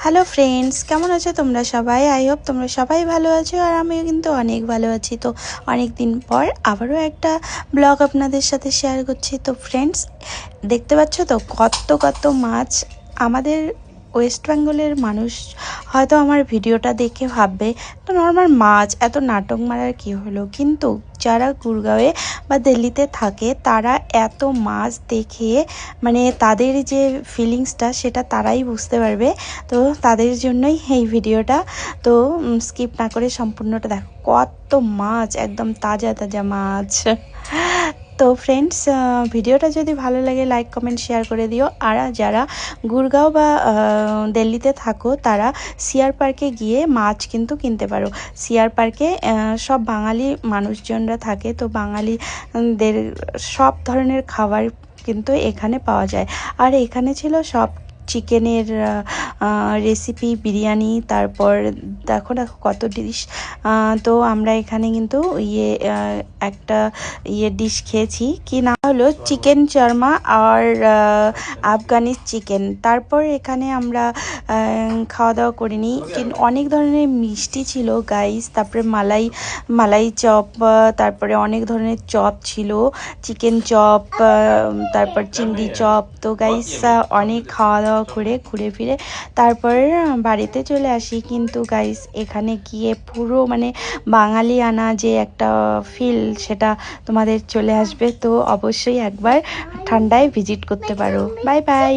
Hello friends, কেমন আছো তোমরা সবাই? আই হোপ তোমরা সবাই ভালো আছো, আর আমিও কিন্তু অনেক ভালো আছি। তো অনেক দিন পর আবারও একটা ব্লগ আপনাদের সাথে শেয়ার করছি। তো ফ্রেন্ডস, দেখতে পাচ্ছ তো কত কত মাছ। আমাদের ওয়েস্ট বেঙ্গলের মানুষ হয়তো আমার ভিডিওটা দেখে ভাববে তো নর্মাল মাছ, এত নাটক মারার কী হলো, কিন্তু যারা গুরগাঁওয়ে বা দিল্লিতে থাকে তারা এত মাছ দেখে মানে তাদের যে ফিলিংসটা সেটা তারাই বুঝতে পারবে। তো তাদের জন্যই এই ভিডিওটা। তো স্কিপ না করে সম্পূর্ণটা দেখো, কত মাছ, একদম তাজা তাজা মাছ। তো ফ্রেন্ডস, ভিডিওটা যদি ভালো লাগে লাইক কমেন্ট শেয়ার করে দিও। আর যারা গুরগাঁও বা দিল্লিতে থাকো তারা সিআর পার্কে গিয়ে মাছ কিন্তু কিনতে পারো। সিআর পার্কে সব বাঙালি মানুষজনরা থাকে, তো বাঙালিদের সব ধরনের খাবার কিন্তু এখানে পাওয়া যায়। আর এখানে ছিল সব চিকেনের রেসিপি, বিরিয়ানি, তারপর দেখো দেখো কত ডিশ। তো আমরা এখানে কিন্তু একটা ডিশ খেয়েছি, কি না হলো চিকেন চারমা আর আফগানি চিকেন। তারপর এখানে আমরা খাওয়া দাওয়া করিনি, কিন্তু অনেক ধরনের মিষ্টি ছিল গাইস। তারপরে মালাই চপ, তারপরে অনেক ধরনের চপ ছিল, চিকেন চপ, তারপর চিংড়ি চপ। তো গাইস অনেক খাওয়া দাওয়া করে ঘুরে ফিরে তারপর বাড়িতে চলে আসি। কিন্তু গাইস এখানে গিয়ে পুরো মানে বাঙালি আনা যে একটা ফিল সেটা তোমাদের চলে আসবে। তো অবশ্যই একবার ঠান্ডায় ভিজিট করতে পারো। Bye bye.